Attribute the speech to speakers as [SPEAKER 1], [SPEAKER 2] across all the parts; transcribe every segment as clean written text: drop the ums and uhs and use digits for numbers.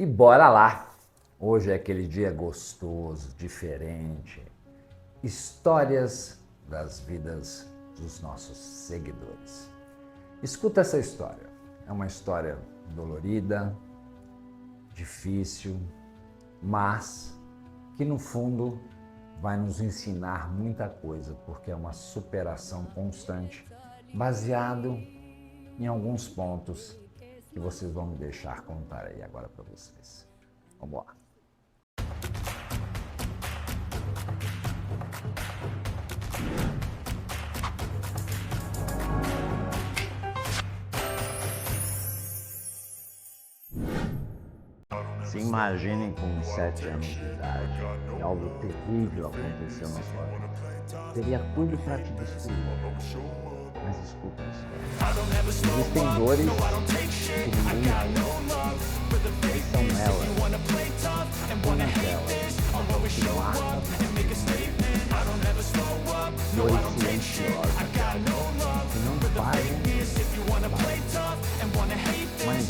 [SPEAKER 1] E bora lá! Hoje é aquele dia gostoso, diferente. Histórias das vidas dos nossos seguidores. Escuta essa história. É uma história dolorida, difícil, mas que no fundo vai nos ensinar muita coisa, porque é uma superação constante, baseado em alguns pontos que vocês vão me deixar contar aí agora para vocês. Vamos lá. Se imaginem com 7 anos de idade e algo terrível aconteceu na sua vida. Teria tudo para te destruir. Mas escuta isso. Existem dores que ninguém vê. E são elas, apenas elas, que marcam dores silenciosas, que não fazem mas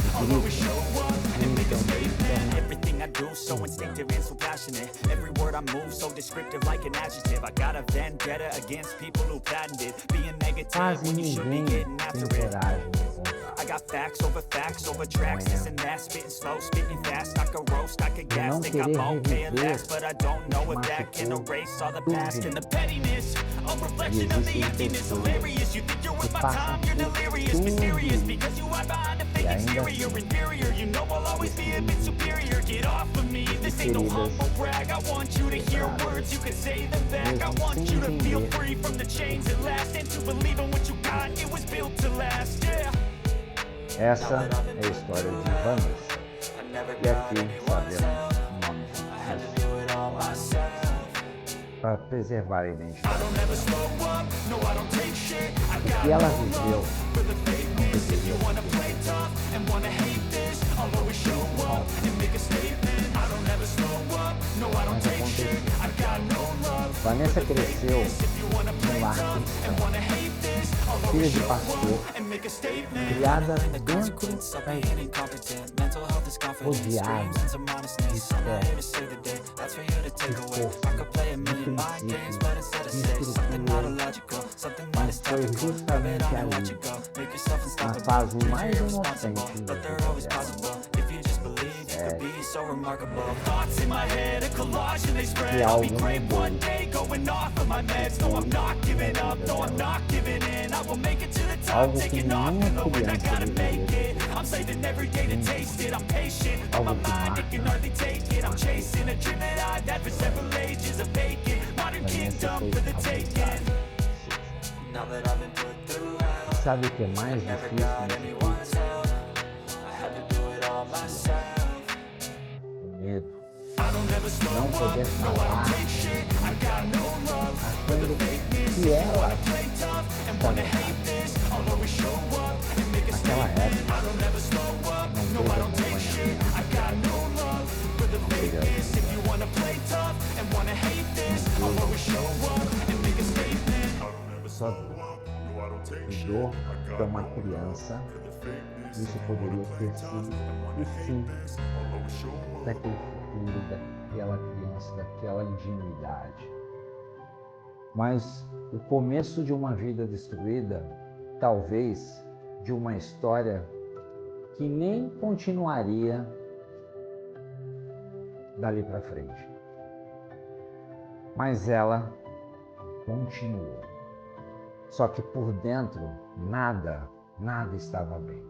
[SPEAKER 2] Everything I do so instinctive and so passionate. Every word I move so descriptive like an adjective. I got a vendetta against people who patented being negative when you should be getting after it. I got facts over tracks, this and that, spitting slow, spitting fast. I could roast, I could gas, think I'm okay at last, but I don't know if that can erase all the past and the pettiness. A reflection of the emptiness, hilarious. You think you're with my time, you're delirious, mysterious, because you hide behind a fake exterior, inferior. You know I'll always be a bit superior. Get off of me, this ain't no humble brag. I want you to hear words, you can say them back. I want you to feel free from the chains at last, and to believe in what you got, it was built to last, yeah.
[SPEAKER 1] Essa é a história de Vanessa. E aqui sabemos o nome de Jesus. Para preservar a identidade. O que ela viveu não deveria mas aconteceu. Vanessa cresceu num lar cristão, filha de pastor, criada dentro da igreja, rodeada de fé, de força, de estrutura, mas foi justamente ali, na fase mais inocente da vida dela, que algo mudou. Algo que nenhuma criança deveria ter. Algo que marca. Sabe o que é mais difícil nesse curso? O medo. Não poder falar, achando que ela estava errada. Naquela época, não teve acompanhamento, não teve ajuda, só dor para uma criança. Isso poderia ter sido o fim daquele futuro, daquela criança, daquela ingenuidade. Mas o começo de uma vida destruída, talvez de uma história que nem continuaria dali para frente. Mas ela continuou. Só que por dentro nada estava bem.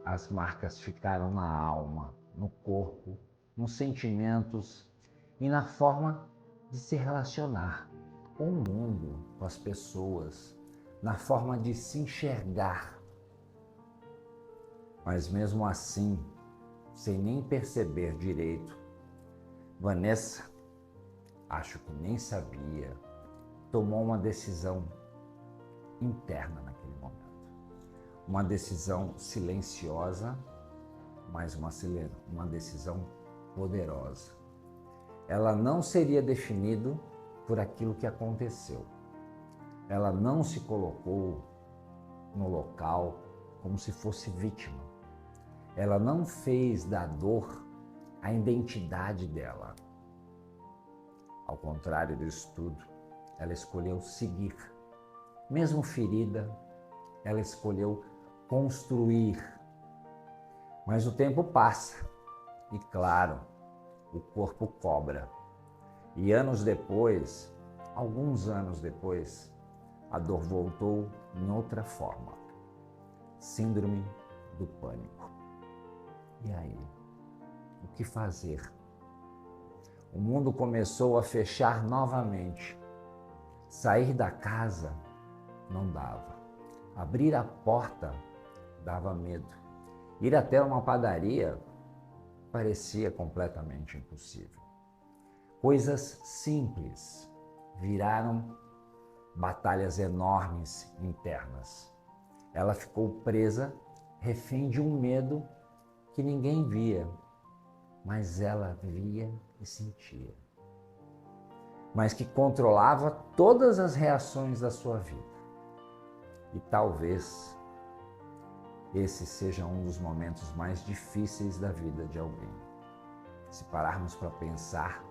[SPEAKER 1] As marcas ficaram na alma, no corpo, nos sentimentos e na forma de se relacionar com o mundo, com as pessoas, na forma de se enxergar. Mas mesmo assim, sem nem perceber direito, Vanessa, acho que nem sabia, tomou uma decisão interna naquele momento. Uma decisão silenciosa, mas uma decisão poderosa. Ela não seria definida por aquilo que aconteceu. Ela não se colocou no local como se fosse vítima. Ela não fez da dor a identidade dela. Ao contrário disso tudo, ela escolheu seguir. Mesmo ferida, ela escolheu construir. Mas o tempo passa e, claro, o corpo cobra. E anos depois, alguns anos depois, a dor voltou em outra forma. Síndrome do pânico. E aí? O que fazer? O mundo começou a fechar novamente. Sair da casa não dava. Abrir a porta dava medo. Ir até uma padaria parecia completamente impossível. Coisas simples viraram batalhas enormes internas. Ela ficou presa, refém de um medo que ninguém via, mas ela via e sentia. Mas que controlava todas as reações da sua vida. E talvez esse seja um dos momentos mais difíceis da vida de alguém. Se pararmos para pensar,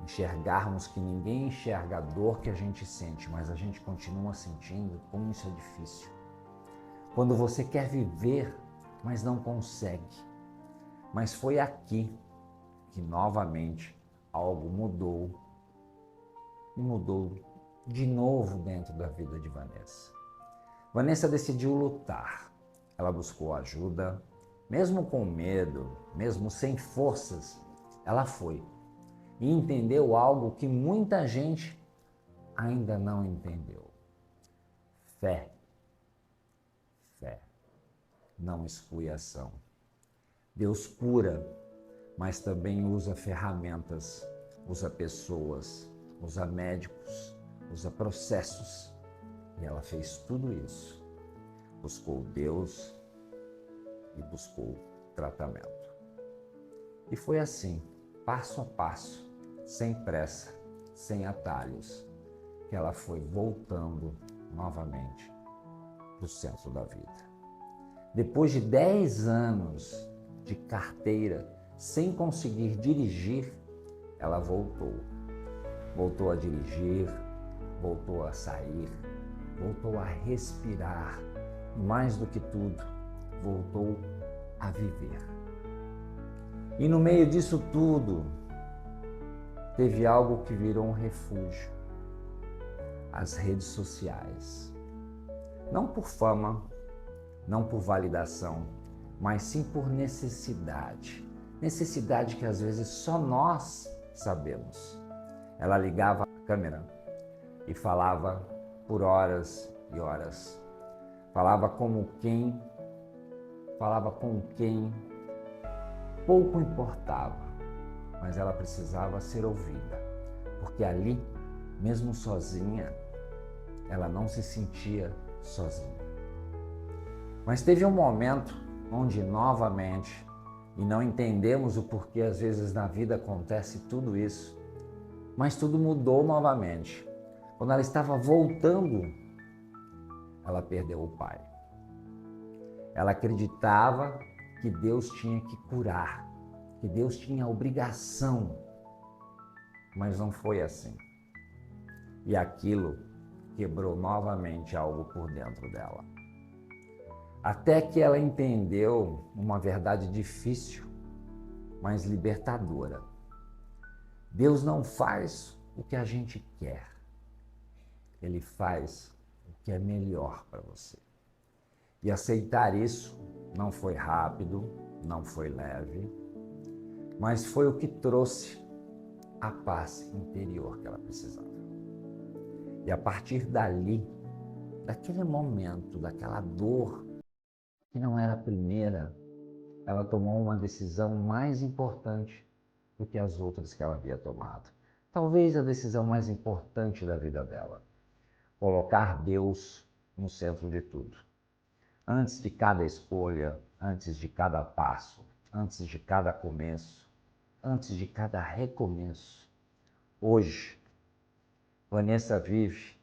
[SPEAKER 1] enxergarmos que ninguém enxerga a dor que a gente sente, mas a gente continua sentindo, como isso é difícil. Quando você quer viver, mas não consegue. Mas foi aqui que novamente algo mudou e mudou de novo dentro da vida de Vanessa. Vanessa decidiu lutar. Ela buscou ajuda, mesmo com medo, mesmo sem forças, ela foi. E entendeu algo que muita gente ainda não entendeu. Fé. Fé. Não exclui ação. Deus cura, mas também usa ferramentas, usa pessoas, usa médicos, usa processos. E ela fez tudo isso. Buscou Deus e buscou tratamento. E foi assim, passo a passo, sem pressa, sem atalhos, que ela foi voltando novamente para o centro da vida. Depois de 10 anos de carteira, sem conseguir dirigir, ela voltou. Voltou a dirigir, voltou a sair, voltou a respirar. Mais do que tudo, voltou a viver. E no meio disso tudo, teve algo que virou um refúgio. As redes sociais. Não por fama, não por validação, mas sim por necessidade. Necessidade que às vezes só nós sabemos. Ela ligava a câmera e falava por horas e horas. Falava com quem pouco importava, mas ela precisava ser ouvida, porque ali, mesmo sozinha, ela não se sentia sozinha. Mas teve um momento onde novamente, e não entendemos o porquê às vezes na vida acontece tudo isso, mas tudo mudou novamente. Quando ela estava voltando, ela perdeu o pai. Ela acreditava que Deus tinha que curar, que Deus tinha a obrigação, mas não foi assim. E aquilo quebrou novamente algo por dentro dela. Até que ela entendeu uma verdade difícil, mas libertadora. Deus não faz o que a gente quer. Ele faz o que é melhor para você. E aceitar isso não foi rápido, não foi leve, mas foi o que trouxe a paz interior que ela precisava. E a partir dali, daquele momento, daquela dor, que não era a primeira, ela tomou uma decisão mais importante do que as outras que ela havia tomado. Talvez a decisão mais importante da vida dela. Colocar Deus no centro de tudo. Antes de cada escolha, antes de cada passo, antes de cada começo, antes de cada recomeço. Hoje, Vanessa vive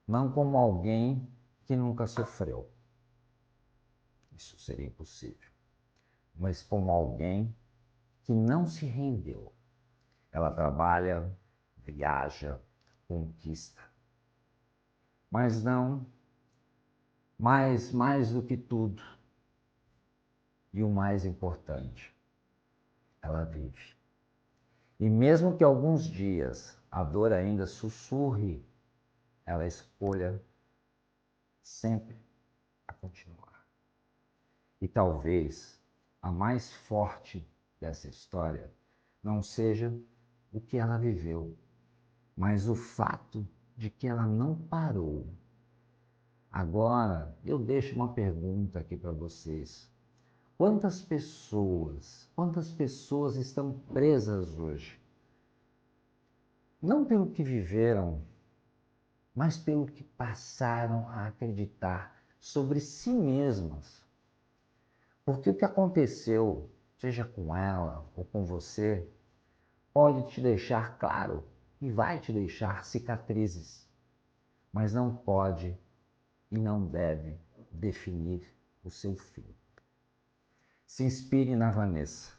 [SPEAKER 1] não como alguém que nunca sofreu. Isso seria impossível. Mas como alguém que não se rendeu. Ela trabalha, viaja, conquista. Mas não, mais do que tudo, e o mais importante, ela vive. E mesmo que alguns dias a dor ainda sussurre, ela escolha sempre a continuar. E talvez a mais forte dessa história não seja o que ela viveu, mas o fato de que ela não parou. Agora, eu deixo uma pergunta aqui para vocês. Quantas pessoas estão presas hoje? Não pelo que viveram, mas pelo que passaram a acreditar sobre si mesmas. Porque o que aconteceu, seja com ela ou com você, pode te deixar claro e vai te deixar cicatrizes, mas não pode e não deve definir o seu fim. Se inspire na Vanessa.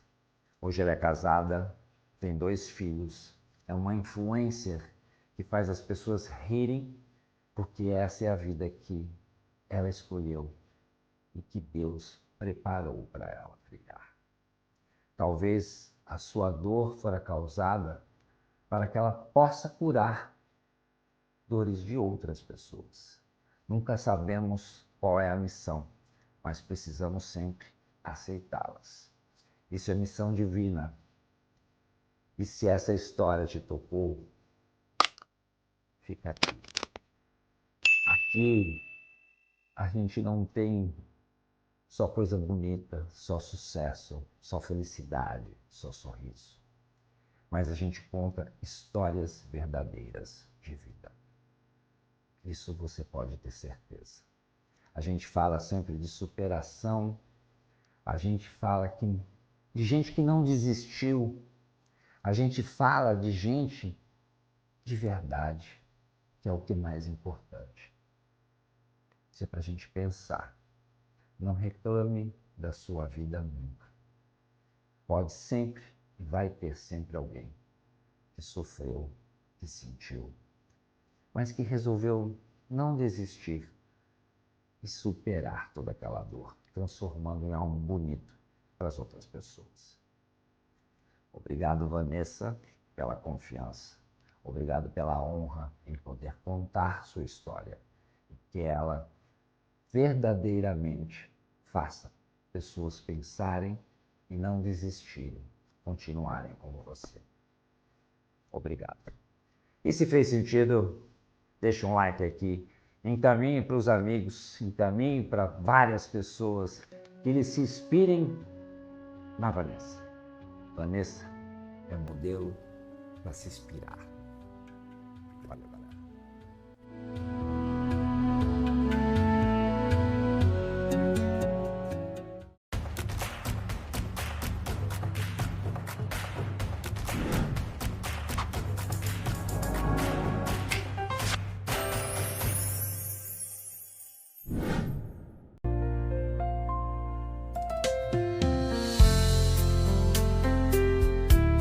[SPEAKER 1] Hoje ela é casada, tem 2 filhos, é uma influencer que faz as pessoas rirem, porque essa é a vida que ela escolheu e que Deus preparou para ela trilhar. Talvez a sua dor fora causada para que ela possa curar dores de outras pessoas. Nunca sabemos qual é a missão, mas precisamos sempre aceitá-las. Isso é missão divina. E se essa história te tocou, fica aqui. Aqui a gente não tem só coisa bonita, só sucesso, só felicidade, só sorriso. Mas a gente conta histórias verdadeiras de vida. Isso você pode ter certeza. A gente fala sempre de superação, a gente fala de gente que não desistiu, a gente fala de gente de verdade, que é o que é mais importante. Isso é para a gente pensar. Não reclame da sua vida nunca. Pode sempre e vai ter sempre alguém que sofreu, que sentiu, mas que resolveu não desistir e superar toda aquela dor, transformando em algo bonito para as outras pessoas. Obrigado, Vanessa, pela confiança. Obrigado pela honra em poder contar sua história e que ela verdadeiramente faça pessoas pensarem e não desistirem, continuarem como você. Obrigado. E se fez sentido, deixa um like aqui, encaminhe para os amigos, encaminhe para várias pessoas que eles se inspirem na Vanessa. Vanessa é modelo para se inspirar.